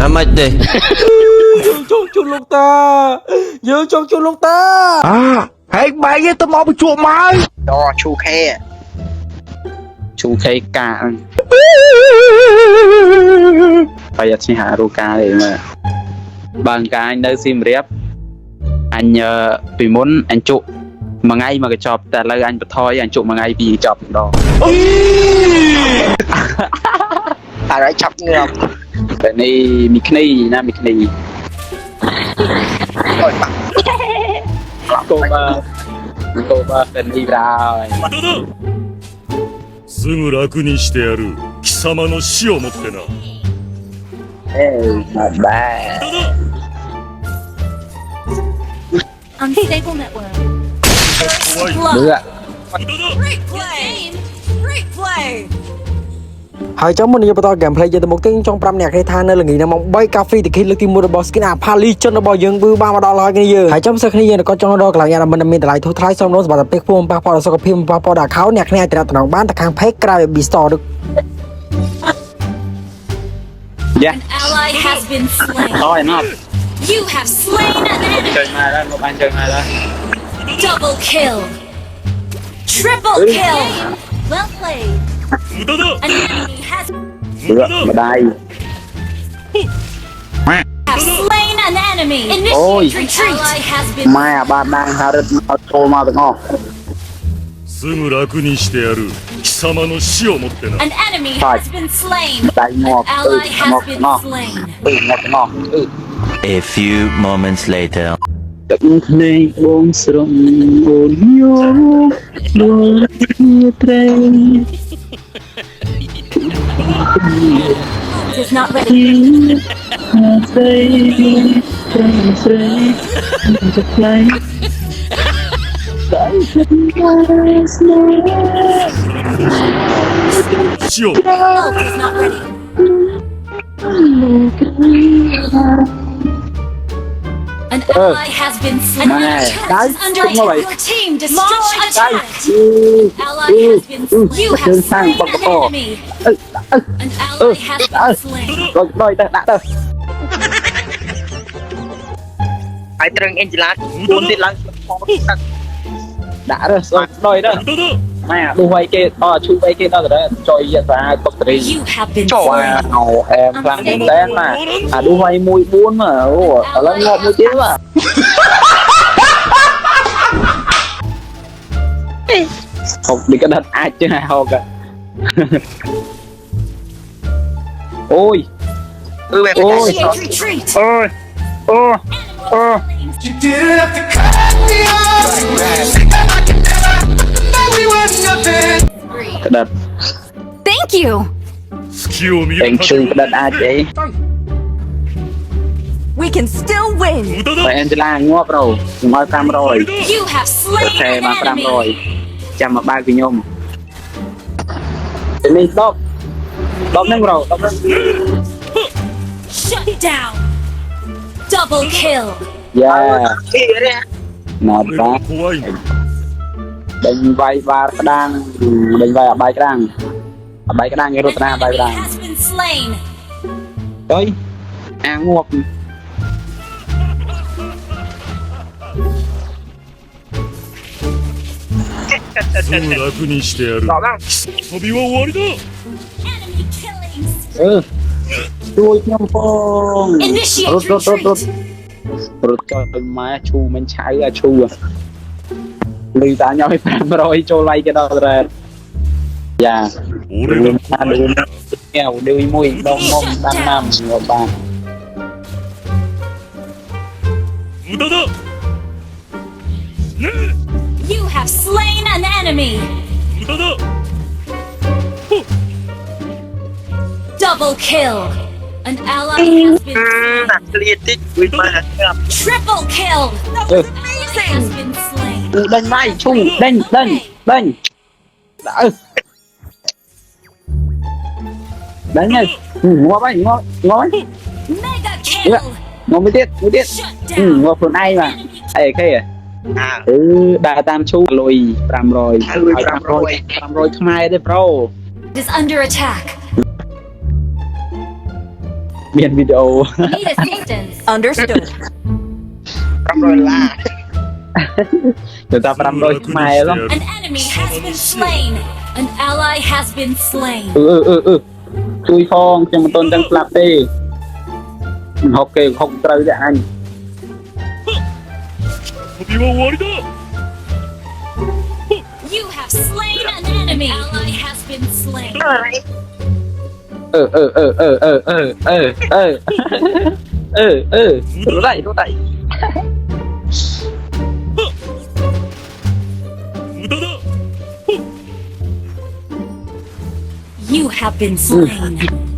Amat deh. Dương chốt chốt lông ta. Dương chốt chốt lông ta. Hãy mày với tao mau bị chuột mày. Đó chu khe cả bây giờ xin hạ ruka để mà bằng cái anh nơi sim rep anh vì muốn anh chụp mà ngay mà cái chọpแต่เลยanh thôi anh chụp mà ngay vì chọp đóอะไรchọc ngượcแต่นี่มีคนี่นะมีคนี่cô baเป็นอีกแล้วすぐ楽にしてやる貴様の死をもってな。not bad. Unstable network. First Được blood. ạ. Great play. Great play. ហើយចុះមុនយើងបន្ត gameplay យើងទៅមុខទៀតចង់ប្រាប់អ្នកគេថានៅល្ងាចហ្នឹងម៉ោង3 កាហ្វេទីគីលើកទី1របស់ skin Apali ចិនរបស់យើងគឺបានមកដល់ហើយគ្នាយើងហើយចាំសិស្សគ្នាយើងក៏ចង់រកកន្លែងអានមិនមានតម្លៃធូរថ្លៃសមរម្យសម្រាប់តែពេលខ្ពស់ប៉ះពាល់ដល់សុខភាពប៉ះពាល់ដល់ account អ្នកគ្នាអាចតំណងបានទៅខាង page ក្រៅ Web Store ឬ Yeah. An ally has been slain. Thôi nó. You have slain an enemy. Chơi mai đó, một anh chơi mai đó. Double kill. Triple kill. Well played. 無駄だ An enemy has Được, mà đây. slain an enemy. Ôi. Initiate retreat. Ally has been Mai à bạn đang hao đất thô mà được không? すぐ楽にしてやる貴様の死をもってな。 An enemy has been slain. Tay ngọt, An ally has ngọt, been ngọt. slain. Ngọt. A few moments later. Đừng này buông sông buồn nhớ buồn chia tay. Is not ready.死を Ult is not ready. An ally has been slain. An Này, attack đấy, is under đúng rồi. attack. Your team destroyed attacked. Đây. Ally has been slain. You have Đường slain sang bọc an cổ. enemy. An ally has been slain. Rồi, đã đâu. Phải trừng Angela buồn tiết lắm. Đã rồi đó. 無駄だ Mẹ, đu quay kia, chú quay kia đó rồi đấy, cho ý ra cốc trì. You have been Cho slain. ngầu em khăn tên mà. Đu quay mùi buôn mà, ở lên ngọt mùi tiếng mà. Không, đi cái đất ai chứ hay không cả. Ôi. Ôi. Initiate retreat. Ôi. Enemy killings. Cái đất, Thank you. 隙を見る tên か trừ cái đất ai chị. We can still win. 無駄だ Vậy Angela ngọt rồi, ngọt cam rồi. You have slain Ok, an mà cam enemy. rồi. Chăm mà ba cái nhôm. Đi đốt. Đốt nâng rồi, đốt nâng. Shut down. Double kill. Yeah. Not 俺も bad. 怖いな Đánh vai và đang đánh vai ở bài cái đang. Ở bài cái đang cái An rút ra bài cái enemy đang. has been slain. Ơi. Ngọt. すぐ楽にしてやる遊びは終わりだ Enemy killings. Ừ. Chui nhom phong. Initiate Rút. retreat. Rút cho mình má chu mình chạy ra chu à. Lì ta nhau phải rồi cho lay cái đó rồi. Dạ. 俺 Đường が ta đường nghèo đi mùi đông mông đang nằm ngồi bàn. 無駄だね You have slain an enemy. え無駄だ Double kill. An ally has been slain. Triple kill. That was amazing. Has been slain. Đánh vai chu đánh. Đã. Đánh này. Ngó bay ngó. Mega kill. Ngó mới tiết. Shut down. Ngó phần ai mà. Ê cái à. Đà tam chu lùi 500 500 ខ្មែរទេប្រូ It is under attack. មានវីដេអូ Need assistance. Understood. ទៅតា500ខ្មែរឡង An enemy has been slain. An ally has been slain. ជួយផងខ្ញុំមិនទាន់ដឹងស្លាប់ទេហុកគេហុកត្រូវទេអញ 旅は終わりだ You have slain an enemy. An ally has been slain. รู้ได้รู้ได้ 無駄だ You have been slain.